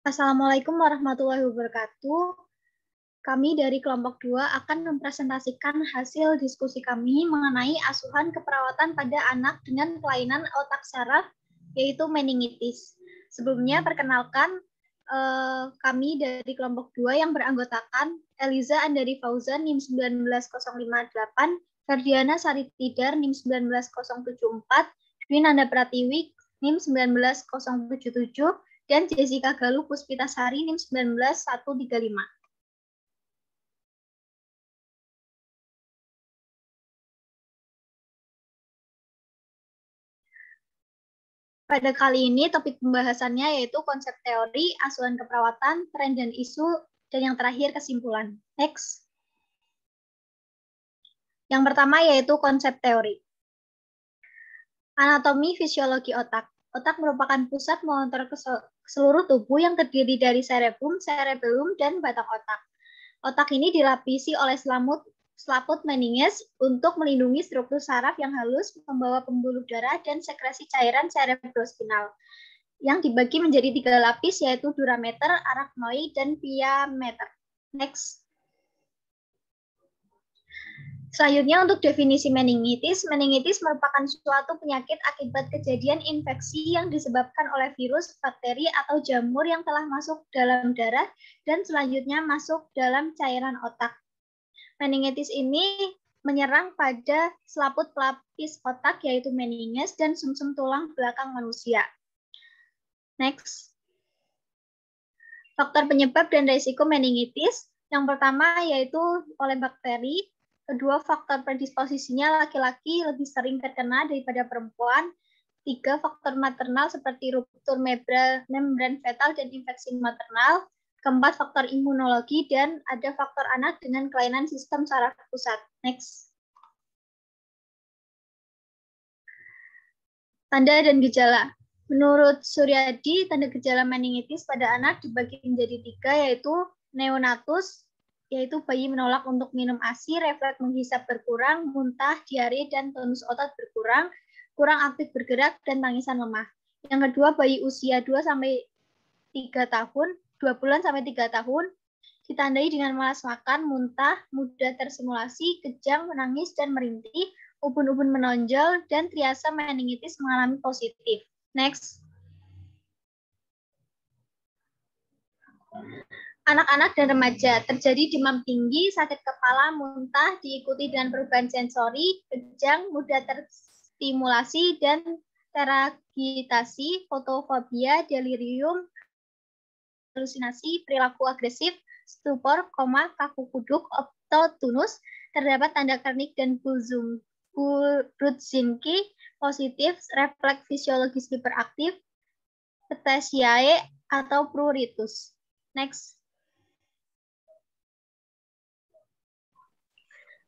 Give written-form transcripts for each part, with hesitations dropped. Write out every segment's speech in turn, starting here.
Assalamualaikum warahmatullahi wabarakatuh. Kami dari kelompok 2 akan mempresentasikan hasil diskusi kami mengenai asuhan keperawatan pada anak dengan kelainan otak saraf, yaitu meningitis. Sebelumnya, perkenalkan kami dari kelompok 2 yang beranggotakan Eliza Andari Fauzan, NIM 19058, Ferdiana Saritidar, NIM 19074, Dwi Nanda Pratiwi, NIM 19077, dan Jessica Galuh Puspitasari, NIM 19135. Pada kali ini topik pembahasannya yaitu konsep teori, asuhan keperawatan, tren dan isu, dan yang terakhir kesimpulan. Next. Yang pertama yaitu konsep teori. Anatomi fisiologi otak. Otak merupakan pusat motor seluruh tubuh yang terdiri dari cerebrum, cerebellum, dan batang otak. Otak ini dilapisi oleh selaput meninges untuk melindungi struktur saraf yang halus, membawa pembuluh darah, dan sekresi cairan cerebrospinal yang dibagi menjadi 3 lapis, yaitu durameter, arachnoid, dan pia-meter. Next. Selanjutnya untuk definisi meningitis. Meningitis merupakan suatu penyakit akibat kejadian infeksi yang disebabkan oleh virus, bakteri, atau jamur yang telah masuk dalam darah dan selanjutnya masuk dalam cairan otak. Meningitis ini menyerang pada selaput pelapis otak yaitu meninges dan sumsum tulang belakang manusia. Next. Faktor penyebab dan risiko meningitis. Yang pertama yaitu oleh bakteri. Kedua, faktor predisposisinya laki-laki lebih sering terkena daripada perempuan. 3, faktor maternal seperti ruptur membran fetal dan infeksi maternal. Keempat, faktor imunologi, dan ada faktor anak dengan kelainan sistem saraf pusat. Next. Tanda dan gejala. Menurut Suryadi, tanda gejala meningitis pada anak dibagi menjadi 3, yaitu neonatus, yaitu bayi menolak untuk minum ASI, refleks menghisap berkurang, muntah, diare, dan tonus otot berkurang, kurang aktif bergerak, dan tangisan lemah. Yang kedua, bayi usia 2-3 tahun, 2 bulan sampai 3 tahun, ditandai dengan malas makan, muntah, mudah tersimulasi, kejang, menangis, dan merintih, ubun-ubun menonjol, dan triase meningitis mengalami positif. Next. Anak-anak dan remaja, terjadi demam tinggi, sakit kepala, muntah, diikuti dengan perubahan sensori, kejang, mudah terstimulasi, dan teragitasi, fotofobia, delirium, halusinasi, perilaku agresif, stupor, koma, kaku kuduk, optotunus, terdapat tanda klinik dan Brudzinski positif, refleks fisiologis hiperaktif, Petechiae atau pruritus. Next.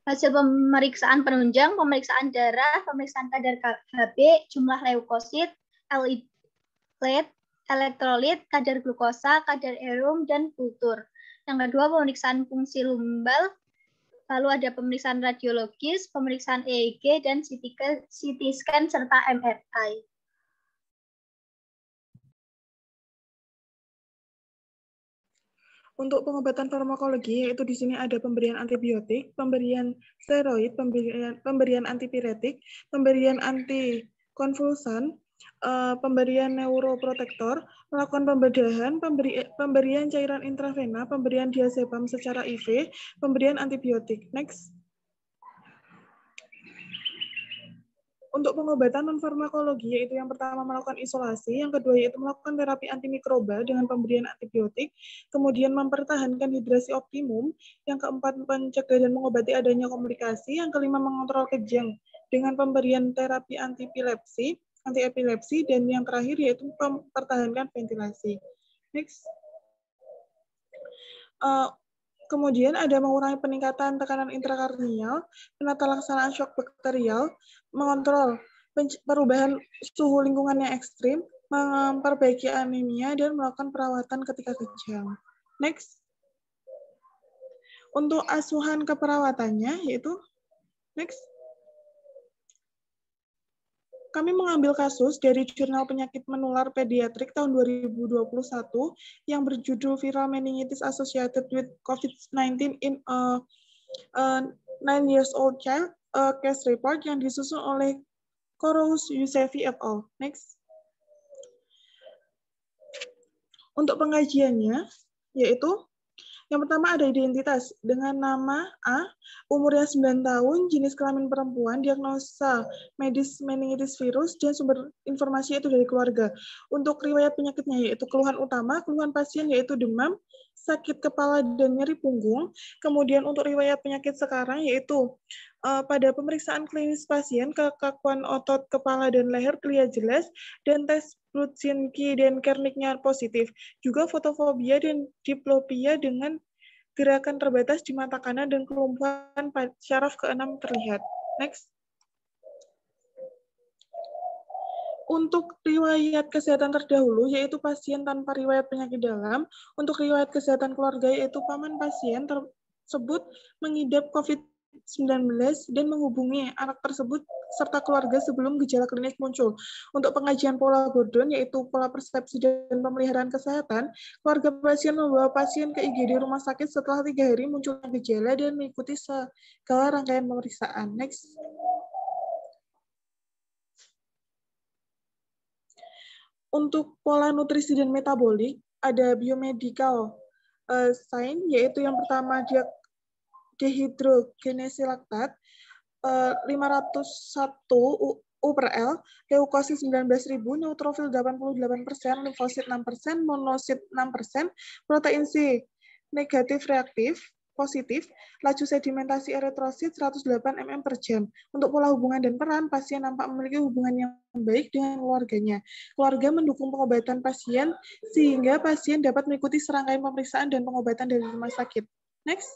Hasil pemeriksaan penunjang, pemeriksaan darah, pemeriksaan kadar Hb, jumlah leukosit, platelet, elektrolit, kadar glukosa, kadar serum, dan kultur. Yang kedua, pemeriksaan fungsi lumbal, lalu ada pemeriksaan radiologis, pemeriksaan EEG, dan CT scan, serta MRI. Untuk pengobatan farmakologi, yaitu di sini ada pemberian antibiotik, pemberian steroid, pemberian antipiretik, pemberian antikonvulsan, pemberian neuroprotektor, melakukan pembedahan, pemberian cairan intravena, pemberian diazepam secara IV, pemberian antibiotik. Next. Untuk pengobatan non-farmakologi, yaitu yang pertama melakukan isolasi, yang kedua yaitu melakukan terapi antimikroba dengan pemberian antibiotik, kemudian mempertahankan hidrasi optimum, yang keempat mencegah dan mengobati adanya komplikasi, yang kelima mengontrol kejang dengan pemberian terapi antiepilepsi, dan yang terakhir yaitu mempertahankan ventilasi. Next. Kemudian ada mengurangi peningkatan tekanan intrakarnial, penata laksanaan shock bakterial, mengontrol perubahan suhu lingkungan yang ekstrim, memperbaiki anemia, dan melakukan perawatan ketika kejang. Next. Untuk asuhan keperawatannya yaitu next. kami mengambil kasus dari Jurnal Penyakit Menular Pediatrik tahun 2021 yang berjudul Viral Meningitis Associated with COVID-19 in a 9 years old child, case report yang disusun oleh Korous Yusefi et al. Next. Untuk pengajiannya, yaitu yang pertama ada identitas dengan nama A, umurnya 9 tahun, jenis kelamin perempuan, diagnosa medis meningitis virus, dan sumber informasi itu dari keluarga. Untuk riwayat penyakitnya yaitu keluhan utama, keluhan pasien yaitu demam, sakit kepala dan nyeri punggung. Kemudian untuk riwayat penyakit sekarang yaitu pada pemeriksaan klinis pasien, kekakuan otot kepala dan leher terlihat jelas, dan tes Brudzinski dan Kerniknya positif. Juga fotofobia dan diplopia dengan gerakan terbatas di mata kanan dan kelumpuhan syaraf ke-6 terlihat. Next. Untuk riwayat kesehatan terdahulu, yaitu pasien tanpa riwayat penyakit dalam. Untuk riwayat kesehatan keluarga, yaitu paman pasien tersebut mengidap COVID-19 dan menghubungi anak tersebut serta keluarga sebelum gejala klinis muncul. Untuk pengajian pola Gordon, yaitu pola persepsi dan pemeliharaan kesehatan, keluarga pasien membawa pasien ke IGD rumah sakit setelah 3 hari muncul gejala dan mengikuti segala rangkaian pemeriksaan. Next. Untuk pola nutrisi dan metabolik, ada biomedical sign, yaitu yang pertama dehidrogenasi laktat, 501 U/L, leukosit 19.000, neutrofil 88%, limfosit 6%, monosit 6%, protein C negatif reaktif, positif, laju sedimentasi eritrosit 108 mm per jam. Untuk pola hubungan dan peran, pasien nampak memiliki hubungan yang baik dengan keluarganya. Keluarga mendukung pengobatan pasien, sehingga pasien dapat mengikuti serangkaian pemeriksaan dan pengobatan dari rumah sakit. Next.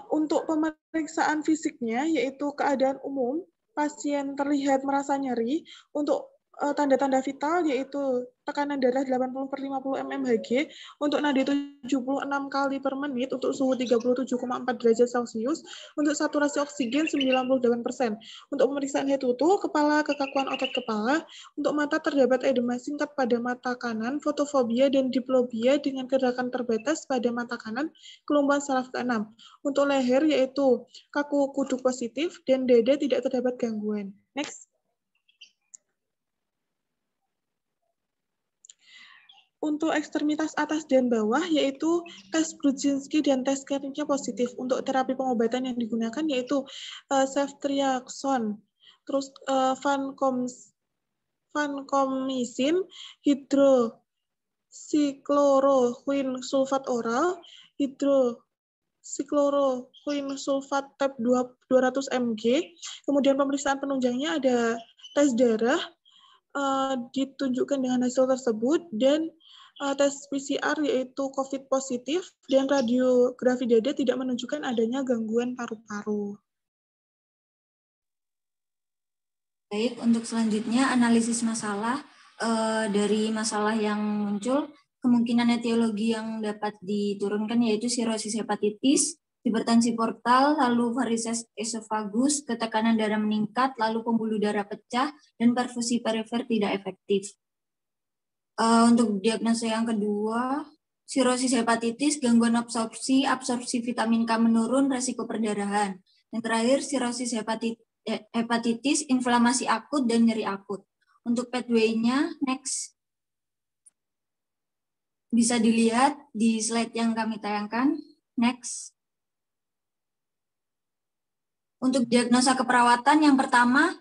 Untuk pemeriksaan fisiknya, yaitu keadaan umum, pasien terlihat merasa nyeri. Untuk tanda-tanda vital, yaitu tekanan darah 80/50 mmHg, untuk nadi 76 kali per menit, untuk suhu 37,4 derajat Celcius, untuk saturasi oksigen 98%. Untuk pemeriksaan head to toe, kepala, kekakuan otot kepala, untuk mata terdapat edema singkat pada mata kanan, fotofobia dan diplopia dengan gerakan terbatas pada mata kanan, kelumpuhan saraf ke-6. Untuk leher yaitu kaku kuduk positif dan dada tidak terdapat gangguan. Next. Untuk ekstremitas atas dan bawah yaitu tes Brudzinski dan tes Kerniknya positif. Untuk terapi pengobatan yang digunakan yaitu ceftriaxone, terus vancomycin, hidroksikloroquine sulfat oral, hidroksikloroquine sulfat tab 200 mg. Kemudian pemeriksaan penunjangnya ada tes darah ditunjukkan dengan hasil tersebut, dan tes PCR yaitu COVID positif, dan radiografi dada tidak menunjukkan adanya gangguan paru-paru. Baik, untuk selanjutnya analisis masalah. Dari masalah yang muncul, kemungkinan etiologi yang dapat diturunkan yaitu sirosis hepatitis, hipertensi portal, lalu varises esofagus, ketekanan darah meningkat, lalu pembuluh darah pecah, dan perfusi perifer tidak efektif. Untuk diagnosa yang kedua, sirosis hepatitis, gangguan absorpsi vitamin K menurun, resiko perdarahan. Yang terakhir, sirosis hepatitis, inflamasi akut, dan nyeri akut. Untuk pathway-nya, next. Bisa dilihat di slide yang kami tayangkan. Next. Untuk diagnosa keperawatan, yang pertama,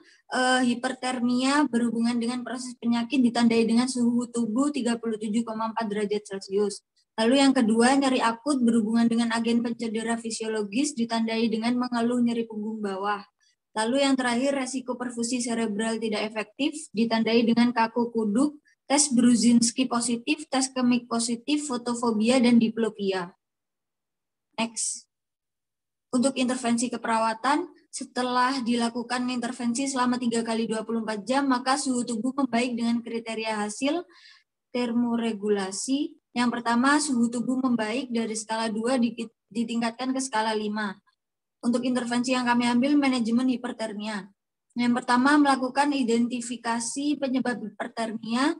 hipertermia berhubungan dengan proses penyakit ditandai dengan suhu tubuh 37,4 derajat Celcius. Lalu yang kedua, nyeri akut berhubungan dengan agen pencedera fisiologis ditandai dengan mengeluh nyeri punggung bawah. Lalu yang terakhir, resiko perfusi cerebral tidak efektif ditandai dengan kaku kuduk, tes Brudzinski positif, tes kemik positif, fotofobia, dan diplopia. Next. Untuk intervensi keperawatan, setelah dilakukan intervensi selama 3 kali 24 jam, maka suhu tubuh membaik dengan kriteria hasil termoregulasi. Yang pertama, suhu tubuh membaik dari skala 2 ditingkatkan ke skala 5. Untuk intervensi yang kami ambil, manajemen hipertermia. Yang pertama, melakukan identifikasi penyebab hipertermia,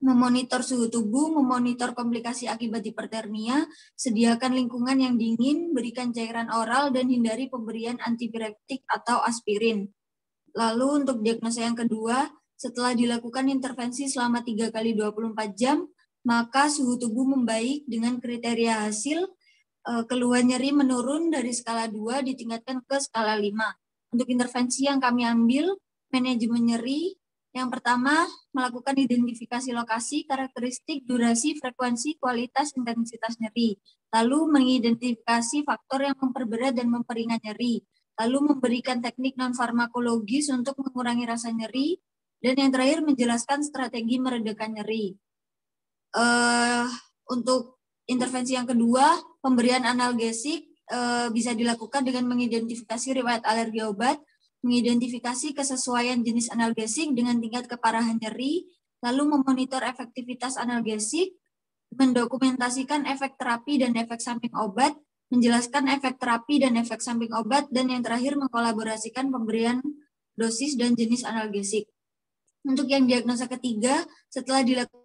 memonitor suhu tubuh, memonitor komplikasi akibat hipertermia, sediakan lingkungan yang dingin, berikan cairan oral, dan hindari pemberian antipiretik atau aspirin. Lalu untuk diagnosa yang kedua, setelah dilakukan intervensi selama 3 kali 24 jam, maka suhu tubuh membaik dengan kriteria hasil, keluhan nyeri menurun dari skala 2 ditingkatkan ke skala 5. Untuk intervensi yang kami ambil, manajemen nyeri, yang pertama, melakukan identifikasi lokasi, karakteristik, durasi, frekuensi, kualitas, intensitas nyeri. Lalu mengidentifikasi faktor yang memperberat dan memperingan nyeri. Lalu memberikan teknik non-farmakologis untuk mengurangi rasa nyeri. Dan yang terakhir, menjelaskan strategi meredakan nyeri. Untuk intervensi yang kedua, pemberian analgesik bisa dilakukan dengan mengidentifikasi riwayat alergi obat, mengidentifikasi kesesuaian jenis analgesik dengan tingkat keparahan nyeri, lalu memonitor efektivitas analgesik, mendokumentasikan efek terapi dan efek samping obat, menjelaskan efek terapi dan efek samping obat, dan yang terakhir mengkolaborasikan pemberian dosis dan jenis analgesik. Untuk yang diagnosa ketiga, setelah dilakukan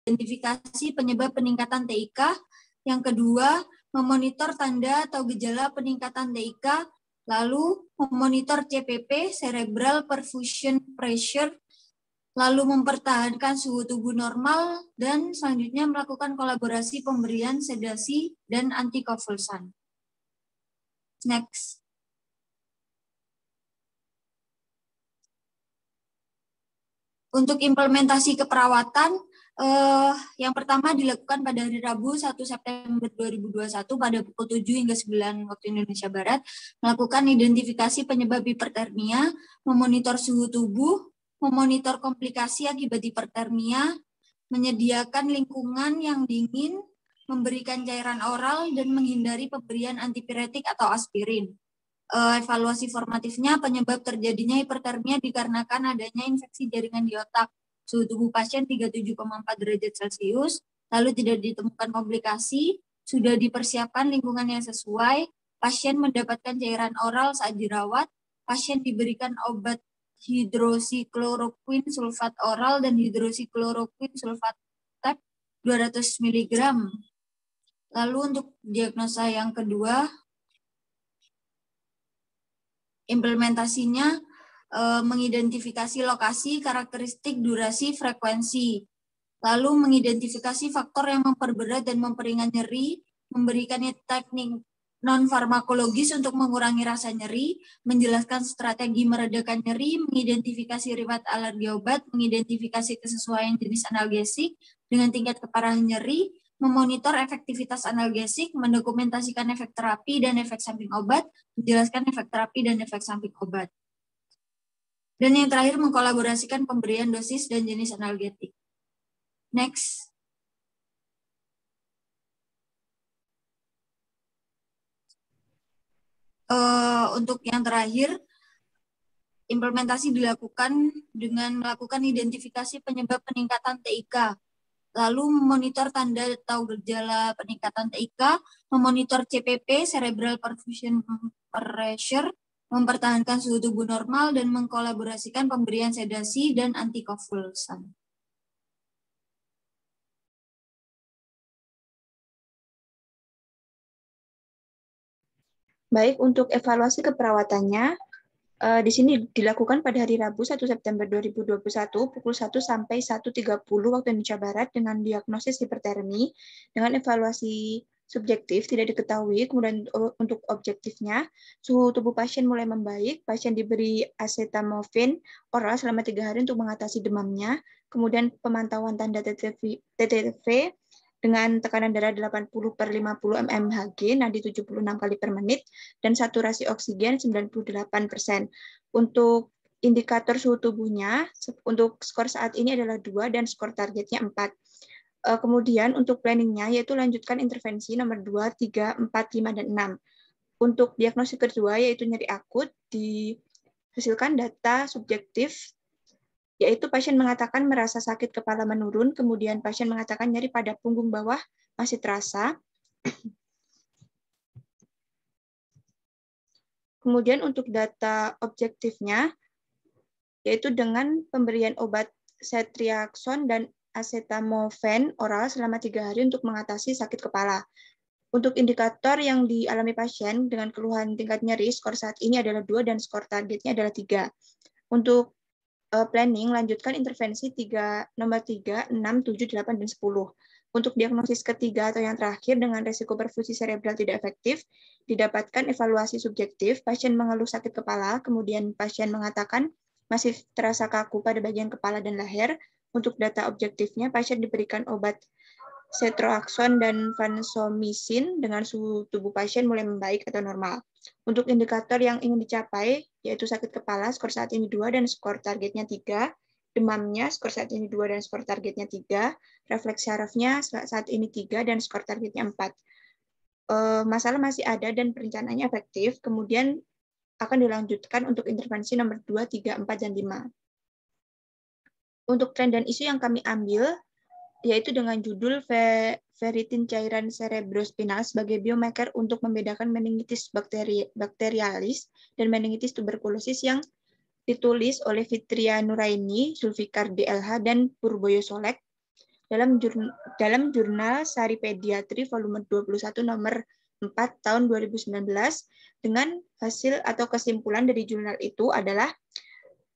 identifikasi penyebab peningkatan TIK. Yang kedua, memonitor tanda atau gejala peningkatan TIK, lalu memonitor CPP, cerebral perfusion pressure, lalu mempertahankan suhu tubuh normal, dan selanjutnya melakukan kolaborasi pemberian sedasi dan antikonvulsan. Next. Untuk implementasi keperawatan, yang pertama dilakukan pada hari Rabu 1 September 2021 pada pukul 7 hingga 9 waktu Indonesia Barat, melakukan identifikasi penyebab hipertermia, memonitor suhu tubuh, memonitor komplikasi akibat hipertermia, menyediakan lingkungan yang dingin, memberikan cairan oral, dan menghindari pemberian antipiretik atau aspirin. Evaluasi formatifnya, penyebab terjadinya hipertermia dikarenakan adanya infeksi jaringan di otak. Suhu tubuh pasien 37,4 derajat Celcius, lalu tidak ditemukan komplikasi, sudah dipersiapkan lingkungan yang sesuai, pasien mendapatkan cairan oral saat dirawat, pasien diberikan obat hidroksikloroquine sulfat oral dan hidroksikloroquine sulfat tab 200 mg. Lalu untuk diagnosa yang kedua, implementasinya mengidentifikasi lokasi, karakteristik, durasi, frekuensi. Lalu mengidentifikasi faktor yang memperberat dan memperingan nyeri, memberikan teknik non-farmakologis untuk mengurangi rasa nyeri, menjelaskan strategi meredakan nyeri, mengidentifikasi riwayat alergi obat, mengidentifikasi kesesuaian jenis analgesik dengan tingkat keparahan nyeri, memonitor efektivitas analgesik, mendokumentasikan efek terapi dan efek samping obat, menjelaskan efek terapi dan efek samping obat. Dan yang terakhir, mengkolaborasikan pemberian dosis dan jenis analgetik. Next. Untuk yang terakhir, implementasi dilakukan dengan melakukan identifikasi penyebab peningkatan TIK, lalu memonitor tanda atau gejala peningkatan TIK, memonitor CPP, cerebral perfusion pressure, mempertahankan suhu tubuh normal, dan mengkolaborasikan pemberian sedasi dan antikonvulsan. Baik, untuk evaluasi keperawatannya, di sini dilakukan pada hari Rabu 1 September 2021 pukul 1 sampai 1.30 waktu Indonesia Barat dengan diagnosis hipertermi dengan evaluasi subjektif tidak diketahui. Kemudian untuk objektifnya, suhu tubuh pasien mulai membaik, pasien diberi acetaminophen oral selama 3 hari untuk mengatasi demamnya. Kemudian pemantauan tanda TTV dengan tekanan darah 80/50 mmHg, nadi 76 kali per menit, dan saturasi oksigen 98%. Untuk indikator suhu tubuhnya untuk skor saat ini adalah 2 dan skor targetnya 4. Kemudian untuk planningnya yaitu lanjutkan intervensi nomor 2, 3, 4, 5, dan 6. Untuk diagnosis kedua yaitu nyeri akut, dihasilkan data subjektif, yaitu pasien mengatakan merasa sakit kepala menurun, kemudian pasien mengatakan nyeri pada punggung bawah masih terasa. Kemudian untuk data objektifnya, yaitu dengan pemberian obat ceftriaxone dan acetaminophen oral selama 3 hari untuk mengatasi sakit kepala. Untuk indikator yang dialami pasien dengan keluhan tingkat nyeri, skor saat ini adalah 2 dan skor targetnya adalah 3. Untuk planning, lanjutkan intervensi nomor 3, 6, 7, 8, dan 10. Untuk diagnosis ketiga atau yang terakhir dengan resiko perfusi cerebral tidak efektif, didapatkan evaluasi subjektif, pasien mengeluh sakit kepala, kemudian pasien mengatakan masih terasa kaku pada bagian kepala dan leher. Untuk data objektifnya, pasien diberikan obat ceftriaxone dan vancomycin dengan suhu tubuh pasien mulai membaik atau normal. Untuk indikator yang ingin dicapai, yaitu sakit kepala, skor saat ini 2 dan skor targetnya 3. Demamnya, skor saat ini 2 dan skor targetnya 3. Refleks syarafnya saat ini 3 dan skor targetnya 4. Masalah masih ada dan perencanaannya efektif, kemudian akan dilanjutkan untuk intervensi nomor 2, 3, 4, dan 5. Untuk tren dan isu yang kami ambil, yaitu dengan judul ferritin cairan cerebrospinal sebagai biomarker untuk membedakan meningitis bakterialis dan meningitis tuberkulosis yang ditulis oleh Fitria Nuraini, Zulfikar DLH, dan Purboyo Solek dalam jurnal Sari Pediatri volume 21 nomor 4 tahun 2019 dengan hasil atau kesimpulan dari jurnal itu adalah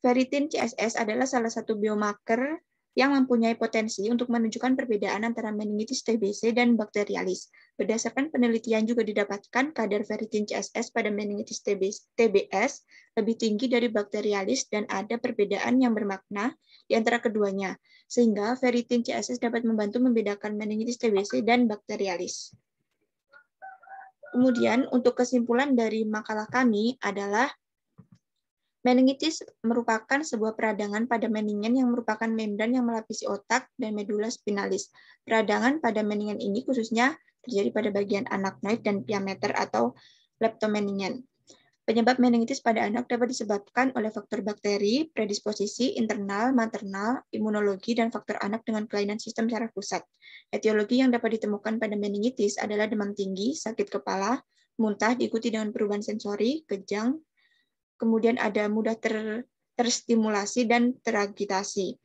ferritin CSS adalah salah satu biomarker yang mempunyai potensi untuk menunjukkan perbedaan antara meningitis TBC dan bakterialis. Berdasarkan penelitian juga didapatkan kadar ferritin CSS pada meningitis TBS lebih tinggi dari bakterialis dan ada perbedaan yang bermakna di antara keduanya, sehingga ferritin CSS dapat membantu membedakan meningitis TBC dan bakterialis. Kemudian untuk kesimpulan dari makalah kami adalah meningitis merupakan sebuah peradangan pada meningen yang merupakan membran yang melapisi otak dan medula spinalis. Peradangan pada meningen ini khususnya terjadi pada bagian anaknoid dan piameter atau leptomeningen. Penyebab meningitis pada anak dapat disebabkan oleh faktor bakteri, predisposisi, internal, maternal, imunologi, dan faktor anak dengan kelainan sistem saraf pusat. Etiologi yang dapat ditemukan pada meningitis adalah demam tinggi, sakit kepala, muntah diikuti dengan perubahan sensori, kejang, kemudian ada mudah terstimulasi dan teragitasi.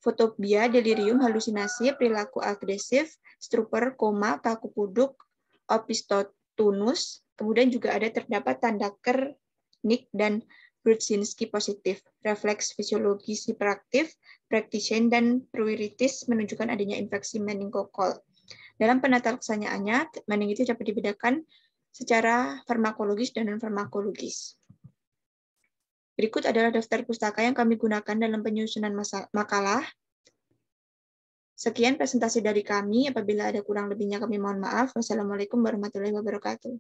Fotopia, delirium, halusinasi, perilaku agresif, stupor, koma, kaku kuduk, opistotunus, kemudian juga ada terdapat tanda Kernik dan Brudzinski positif, refleks fisiologis hiperaktif, praktisen, dan pruritus menunjukkan adanya infeksi meningokokal. Dalam penata laksanaannya, meningitis dapat dibedakan secara farmakologis dan non-farmakologis. Berikut adalah daftar pustaka yang kami gunakan dalam penyusunan makalah. Sekian presentasi dari kami. Apabila ada kurang lebihnya kami mohon maaf. Wassalamualaikum warahmatullahi wabarakatuh.